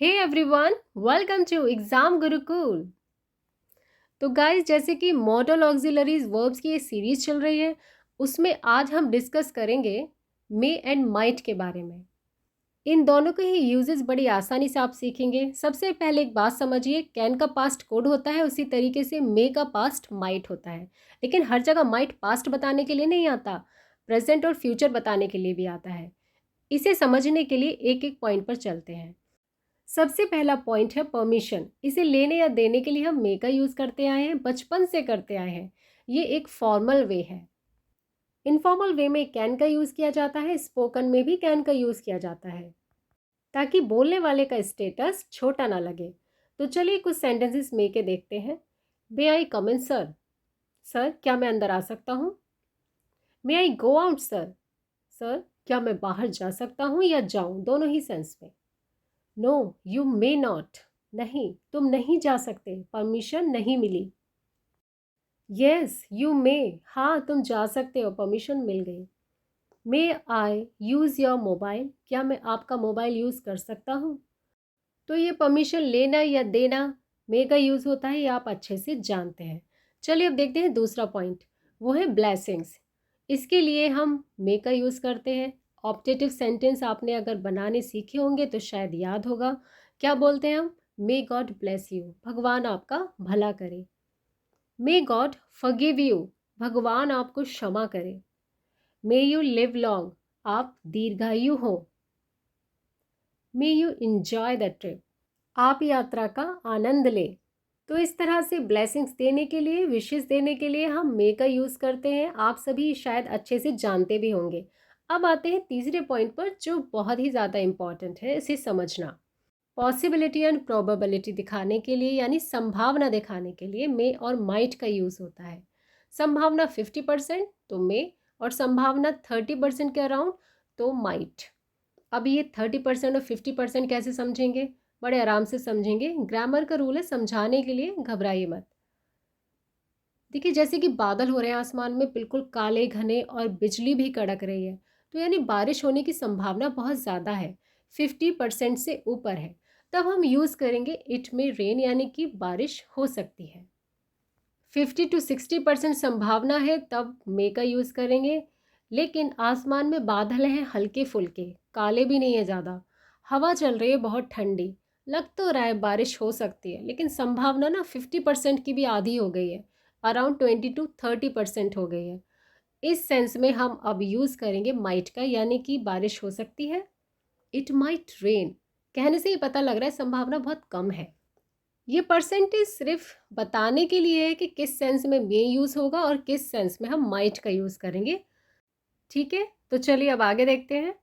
Hey everyone, welcome to exam Gurukul. तो guys, जैसे कि मॉडल ऑक्सिलरीज वर्ब्स की ये सीरीज चल रही है, उसमें आज हम डिस्कस करेंगे मे एंड माइट के बारे में। इन दोनों के ही यूजेस बड़ी आसानी से आप सीखेंगे। सबसे पहले एक बात समझिए, कैन का पास्ट कोड होता है, उसी तरीके से मे का पास्ट माइट होता है। लेकिन हर जगह माइट पास्ट बताने के लिए नहीं आता, प्रेजेंट और फ्यूचर बताने के लिए भी आता है। इसे समझने के लिए एक एक पॉइंट पर चलते हैं। सबसे पहला पॉइंट है परमिशन। इसे लेने या देने के लिए हम मे का यूज़ करते आए हैं, बचपन से करते आए हैं। ये एक फॉर्मल वे है। इनफॉर्मल वे में कैन का यूज़ किया जाता है, स्पोकन में भी कैन का यूज़ किया जाता है, ताकि बोलने वाले का स्टेटस छोटा ना लगे। तो चलिए कुछ सेंटेंसेस मे के देखते हैं। मे आई कम इन सर? सर, क्या मैं अंदर आ सकता हूँ? May I go out sir? Sir, क्या मैं बाहर जा सकता हूँ या जाऊँ? दोनों ही सेंस में। No, you may not. नहीं, तुम नहीं जा सकते, परमिशन नहीं मिली। Yes, you may. हाँ, तुम जा सकते हो, परमिशन मिल गई। मे आई यूज़ योर मोबाइल? क्या मैं आपका मोबाइल यूज़ कर सकता हूँ? तो ये परमिशन लेना या देना मे का यूज़ होता है, ये आप अच्छे से जानते हैं। चलिए अब देखते हैं दूसरा पॉइंट, वो है ब्लेसिंग्स। इसके लिए हम मे का यूज़ करते हैं। ऑप्टेटिव सेंटेंस आपने अगर बनाने सीखे होंगे तो शायद याद होगा। क्या बोलते हैं हम? मे गॉड ब्लेस यू, भगवान आपका भला करे। मे गॉड फॉरगिव यू, भगवान आपको क्षमा करे। मे यू लिव लॉन्ग, आप दीर्घायु हो। May you enjoy the trip, आप यात्रा का आनंद ले। तो इस तरह से ब्लेसिंग्स देने के लिए, विशेस देने के लिए हम मे का यूज़ करते हैं। आप सभी शायद अच्छे से जानते भी होंगे। अब आते हैं तीसरे पॉइंट पर, जो बहुत ही ज़्यादा इम्पॉर्टेंट है इसे समझना। पॉसिबिलिटी एंड प्रोबेबिलिटी दिखाने के लिए, यानी संभावना दिखाने के लिए मे और माइट का यूज़ होता है। संभावना 50% तो मे, और संभावना 30% के अराउंड तो माइट। अब ये 30% और 50% कैसे समझेंगे? बड़े आराम से समझेंगे। ग्रामर का रूल है, समझाने के लिए घबराइए मत। देखिए, जैसे कि बादल हो रहे हैं आसमान में, बिल्कुल काले घने, और बिजली भी कड़क रही है, तो यानी बारिश होने की संभावना बहुत ज़्यादा है, 50% से ऊपर है। तब हम यूज़ करेंगे इट में रेन, यानी कि बारिश हो सकती है। 50 to 60% संभावना है, तब मे का यूज़ करेंगे। लेकिन आसमान में बादल हैं हल्के फुल्के, काले भी नहीं है ज़्यादा, हवा चल रही है बहुत ठंडी, लग तो रहा है बारिश हो सकती है, लेकिन संभावना ना 50% की भी आधी हो गई है, अराउंड 20 to 30% हो गई है। इस सेंस में हम अब यूज़ करेंगे माइट का, यानी कि बारिश हो सकती है। इट माइट रेन कहने से ही पता लग रहा है संभावना बहुत कम है। ये परसेंटेज सिर्फ बताने के लिए है कि किस सेंस में मे यूज़ होगा और किस सेंस में हम माइट का यूज़ करेंगे। ठीक है, तो चलिए अब आगे देखते हैं।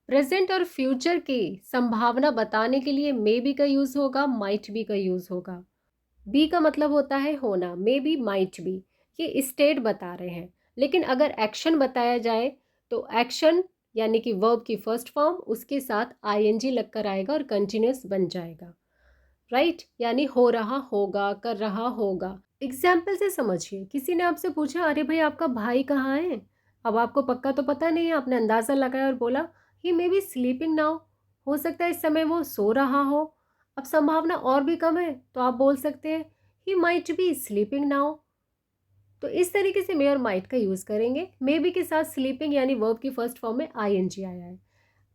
प्रेजेंट और फ्यूचर की संभावना बताने के लिए मे बी का यूज़ होगा, माइट बी का यूज़ होगा। बी का मतलब होता है होना, मे बी माइट बी, ये स्टेट बता रहे हैं। लेकिन अगर एक्शन बताया जाए तो एक्शन यानी कि वर्ब की फर्स्ट फॉर्म, उसके साथ आईएनजी लगकर आएगा और कंटिन्यूस बन जाएगा। राइट, यानी हो रहा होगा, कर रहा होगा। एग्जाम्पल से समझिए, किसी ने आपसे पूछा, अरे भाई आपका भाई कहाँ है? अब आपको पक्का तो पता नहीं है, आपने अंदाज़ा लगाया और बोला ही मे बी स्लीपिंग नाउ, हो सकता है इस समय वो सो रहा हो। अब संभावना और भी कम है, तो आप बोल सकते हैं he might be sleeping now. तो इस तरीके से मे और माइट का यूज़ करेंगे। मे बी के साथ स्लीपिंग यानी वर्ब की फर्स्ट फॉर्म में आईएनजी आया है।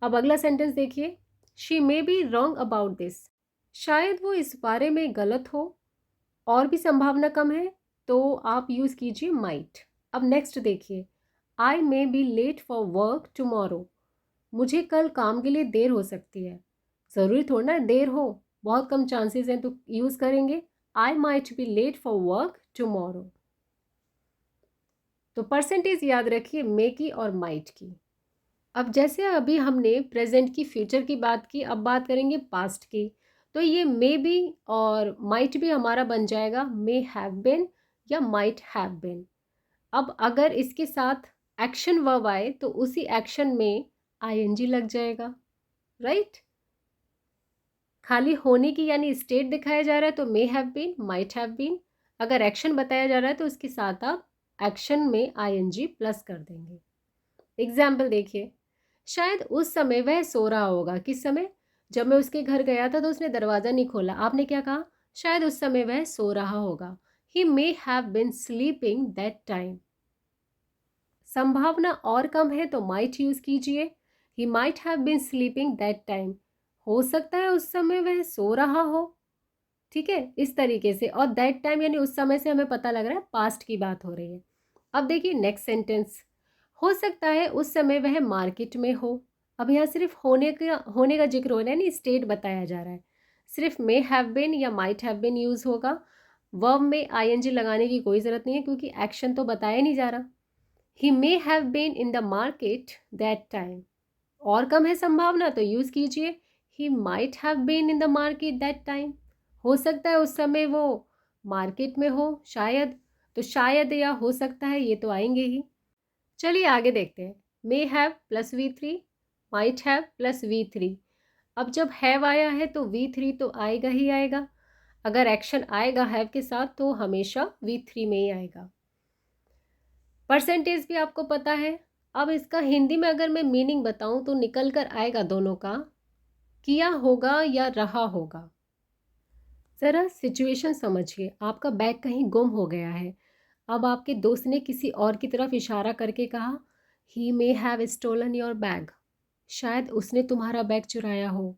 अब अगला सेंटेंस देखिए, she may be wrong about this, शायद वो इस बारे में गलत हो, और भी संभावना कम है, तो आप यूज़ कीजिए माइट। अब नेक्स्ट देखिए, I may be late for work tomorrow, मुझे कल काम के लिए देर हो सकती है। ज़रूरी थोड़ा ना देर हो, बहुत कम चांसेस हैं, तो यूज़ करेंगे I might be late for work tomorrow. तो परसेंटेज याद रखिए मे की और माइट की। अब जैसे अभी हमने प्रेजेंट की, फ्यूचर की बात की, अब बात करेंगे पास्ट की। तो ये मे बी और माइट भी हमारा बन जाएगा मे हैव बिन या माइट हैव बिन। अब अगर इसके साथ एक्शन वर्ब आए तो उसी एक्शन में आईएनजी लग जाएगा। राइट, खाली होने की यानी स्टेट दिखाया जा रहा है तो may have been, might have been. अगर एक्शन बताया जा रहा है तो उसके साथ आप एक्शन में आईएनजी प्लस कर देंगे। एग्जाम्पल देखिए, शायद उस समय वह सो रहा होगा। किस समय? जब मैं उसके घर गया था तो उसने दरवाज़ा नहीं खोला। आपने क्या कहा? शायद उस समय वह सो रहा होगा। He may have been sleeping that time. संभावना और कम है तो माइट यूज़ कीजिए। He might have been sleeping that time. हो सकता है उस समय वह सो रहा हो। ठीक है, इस तरीके से। और दैट टाइम यानी उस समय से हमें पता लग रहा है पास्ट की बात हो रही है। अब देखिए नेक्स्ट सेंटेंस। हो सकता है उस समय वह मार्केट में हो। अब यहाँ सिर्फ होने का जिक्र हो रहा है, नहीं स्टेट बताया जा रहा है। सिर्फ मे हैव बिन या माइट हैव बिन यूज़ होगा। वर्ब में आईएनजी लगाने की कोई ज़रूरत नहीं है क्योंकि एक्शन तो बताया नहीं जा रहा। He may have been in the market that time. और कम है संभावना तो यूज़ कीजिए he might have been in the market that time. हो सकता है उस समय वो मार्केट में हो, शायद। तो शायद या हो सकता है ये तो आएंगे ही। चलिए आगे देखते हैं। May have plus V3, might have plus V3। अब जब हैव आया है तो V3 तो आएगा ही आएगा। अगर एक्शन आएगा हैव के साथ तो हमेशा V3 में ही आएगा। परसेंटेज भी आपको पता है। अब इसका हिंदी में अगर मैं मीनिंग बताऊं तो निकल कर आएगा दोनों का, किया होगा या रहा होगा। ज़रा सिचुएशन समझिए। आपका बैग कहीं गुम हो गया है। अब आपके दोस्त ने किसी और की तरफ इशारा करके कहा he may have stolen your bag. शायद उसने तुम्हारा बैग चुराया हो।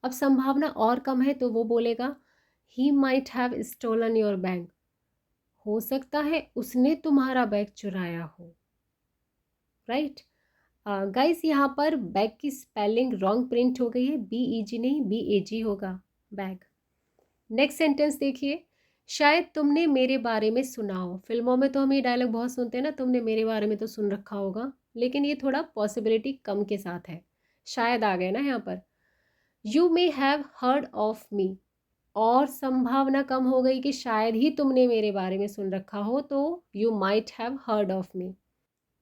अब संभावना और कम है तो वो बोलेगा he might have stolen your bag. हो सकता है उसने तुम्हारा बैग चुराया हो। राइट गाइस, यहाँ पर बैग की स्पेलिंग रॉन्ग प्रिंट हो गई है। BEG नहीं BAG होगा बैग। नेक्स्ट सेंटेंस देखिए। शायद तुमने मेरे बारे में सुना हो। फिल्मों में तो हम ये डायलॉग बहुत सुनते हैं ना, तुमने मेरे बारे में तो सुन रखा होगा, लेकिन ये थोड़ा पॉसिबिलिटी कम के साथ है। शायद आ गए ना यहाँ पर। You may have heard of me. और संभावना कम हो गई कि शायद ही तुमने मेरे बारे में सुन रखा हो, तो you might have heard of me.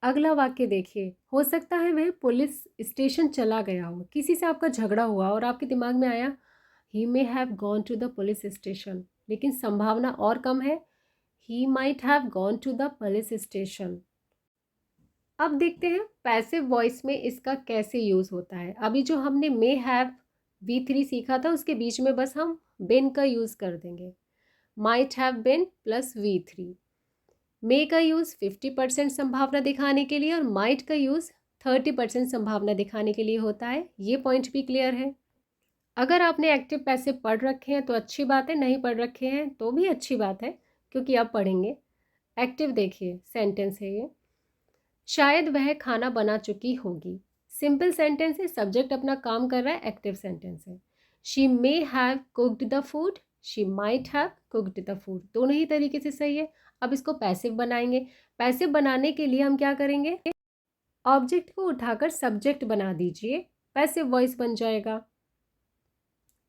अगला वाक्य देखिए। हो सकता है वह पुलिस स्टेशन चला गया हो। किसी से आपका झगड़ा हुआ और आपके दिमाग में आया he may have gone to the police station, लेकिन संभावना और कम है he might have gone to the police station. अब देखते हैं पैसिव वॉइस में इसका कैसे यूज़ होता है। अभी जो हमने मे हैव V3 सीखा था उसके बीच में बस हम बिन का यूज़ कर देंगे। Might have bin plus V3। मे का यूज़ 50% संभावना दिखाने के लिए और माइट का यूज़ 30% संभावना दिखाने के लिए होता है। ये पॉइंट भी क्लियर है। अगर आपने एक्टिव पैसिव पढ़ रखे हैं तो अच्छी बात है, नहीं पढ़ रखे हैं तो भी अच्छी बात है क्योंकि अब पढ़ेंगे। एक्टिव देखिए, सेंटेंस है ये। शायद वह खाना बना चुकी होगी। सिंपल सेंटेंस है, सब्जेक्ट अपना काम कर रहा है, एक्टिव सेंटेंस है। She may have cooked the food, she might have cooked the food, दोनों ही तरीके से सही है। अब इसको पैसिव बनाएंगे। पैसिव बनाने के लिए हम क्या करेंगे, ऑब्जेक्ट को उठाकर सब्जेक्ट बना दीजिए, पैसिव वॉइस बन जाएगा।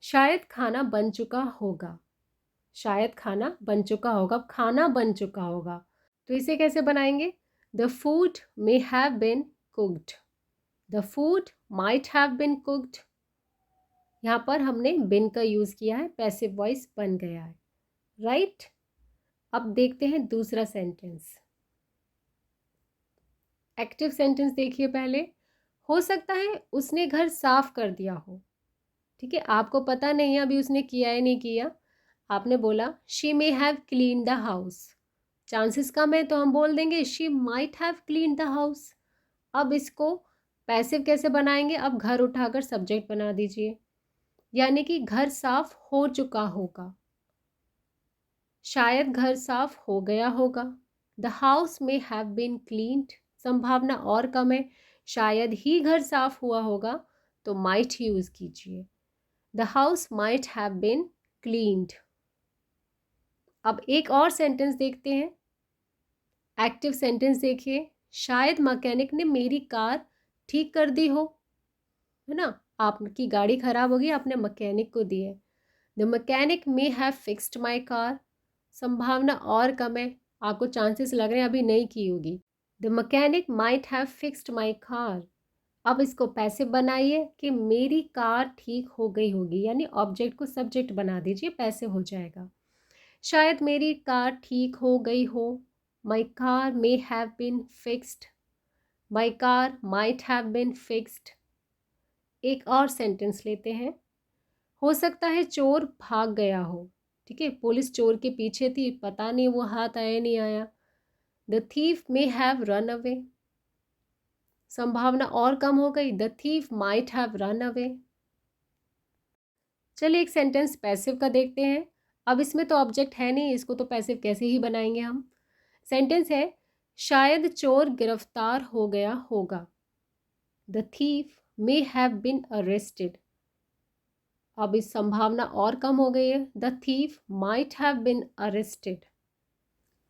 शायद खाना बन चुका होगा। शायद खाना बन चुका होगा। अब खाना बन चुका होगा तो इसे कैसे बनाएंगे, the food may have bin cooked, the food might have bin cooked. यहाँ पर हमने बिन का यूज़ किया है, पैसिव वॉइस बन गया है। राइट अब देखते हैं दूसरा सेंटेंस। एक्टिव सेंटेंस देखिए पहले। हो सकता है उसने घर साफ कर दिया हो। ठीक है, आपको पता नहीं है अभी उसने किया है नहीं किया। आपने बोला she may have clean the house. Chances कम है तो हम बोल देंगे she might have clean the house. अब इसको पैसिव कैसे बनाएंगे, अब घर उठाकर सब्जेक्ट बना दीजिए, यानी कि घर साफ हो चुका होगा। शायद घर साफ हो गया होगा। द हाउस में हैव बीन क्लीन्ड, संभावना और कम है, शायद ही घर साफ हुआ होगा, तो माइट यूज कीजिए। The house might have been cleaned. अब एक और सेंटेंस देखते हैं। एक्टिव सेंटेंस देखिए। शायद मैकेनिक ने मेरी कार ठीक कर दी हो, है ना, आपकी गाड़ी खराब होगी, आपने मैकेनिक को दी है। The mechanic may have fixed my car, संभावना और कम है, आपको चांसेस लग रहे हैं अभी नहीं की होगी। The mechanic might have fixed my car. अब इसको पैसिव बनाइए कि मेरी कार ठीक हो गई होगी, यानी ऑब्जेक्ट को सब्जेक्ट बना दीजिए, पैसिव हो जाएगा। शायद मेरी कार ठीक हो गई हो। My car may have been fixed, my car might have been fixed. एक और सेंटेंस लेते हैं। हो सकता है चोर भाग गया हो, ठीक है, पुलिस चोर के पीछे थी, पता नहीं वो हाथ आया नहीं आया। The thief may have run away, संभावना और कम हो गई, the thief might have run away. चलिए एक सेंटेंस पैसिव का देखते हैं। अब इसमें तो ऑब्जेक्ट है नहीं, इसको तो पैसिव कैसे ही बनाएंगे हम। सेंटेंस है शायद चोर गिरफ्तार हो गया होगा, the thief may have been arrested. अब इस संभावना और कम हो गई है, the thief might have been arrested.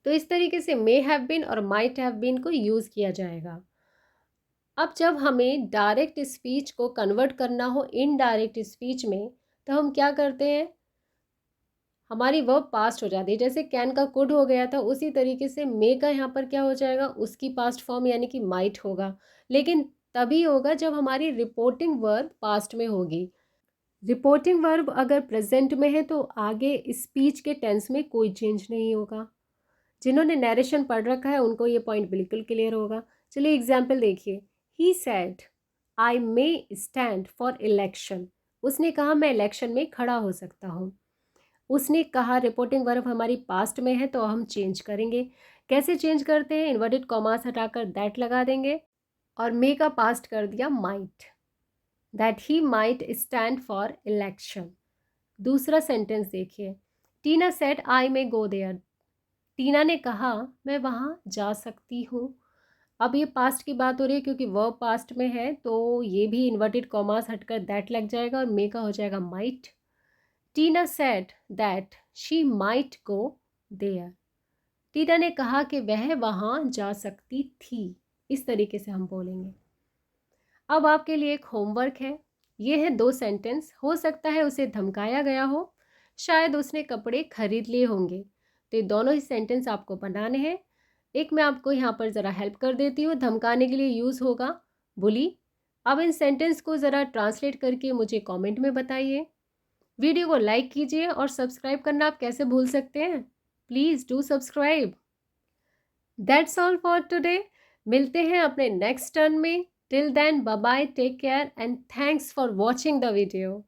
तो इस तरीके से मे हैव बीन और माइट हैव बीन को यूज़ किया जाएगा। अब जब हमें डायरेक्ट स्पीच को कन्वर्ट करना हो इनडायरेक्ट स्पीच में, तो हम क्या करते हैं, हमारी वर्ब पास्ट हो जाती है। जैसे कैन का कुड हो गया था, उसी तरीके से मे का यहाँ पर क्या हो जाएगा, उसकी पास्ट फॉर्म यानी कि माइट होगा, लेकिन तभी होगा जब हमारी रिपोर्टिंग वर्ब पास्ट में होगी। रिपोर्टिंग वर्ब अगर प्रेजेंट में है तो आगे स्पीच के टेंस में कोई चेंज नहीं होगा। जिन्होंने नरेशन पढ़ रखा है उनको ये पॉइंट बिल्कुल क्लियर होगा। चलिए एग्जाम्पल देखिए। He said I may stand for election, उसने कहा मैं इलेक्शन में खड़ा हो सकता हूँ। उसने कहा रिपोर्टिंग वर्ब हमारी पास्ट में है तो हम चेंज करेंगे। कैसे चेंज करते हैं, इन्वर्टेड कॉमास हटाकर दैट लगा देंगे और मे का पास्ट कर दिया might, that he might stand for election. दूसरा सेंटेंस देखिए। टीना said I may go there, Tina ने कहा मैं वहाँ जा सकती हूँ। अब ये पास्ट की बात हो रही है क्योंकि वर्ब पास्ट में है, तो ये भी इन्वर्टेड कॉमास हटकर दैट लग जाएगा और मे का हो जाएगा might. Tina said that she might go there, Tina ने कहा कि वह वहाँ जा सकती थी। इस तरीके से हम बोलेंगे। अब आपके लिए एक होमवर्क है। ये है 2 सेंटेंस। हो सकता है उसे धमकाया गया हो, शायद उसने कपड़े खरीद लिए होंगे। तो ये दोनों ही सेंटेंस आपको बनाने हैं। एक मैं आपको यहाँ पर ज़रा हेल्प कर देती हूँ। धमकाने के लिए यूज़ होगा बुली। अब इन सेंटेंस को ज़रा ट्रांसलेट करके मुझे कमेंट में बताइए। वीडियो को लाइक कीजिए और सब्सक्राइब करना आप कैसे भूल सकते हैं। Please do subscribe. That's all for today. मिलते हैं अपने नेक्स्ट टर्न में। Till then bye bye, take care and thanks for watching the video.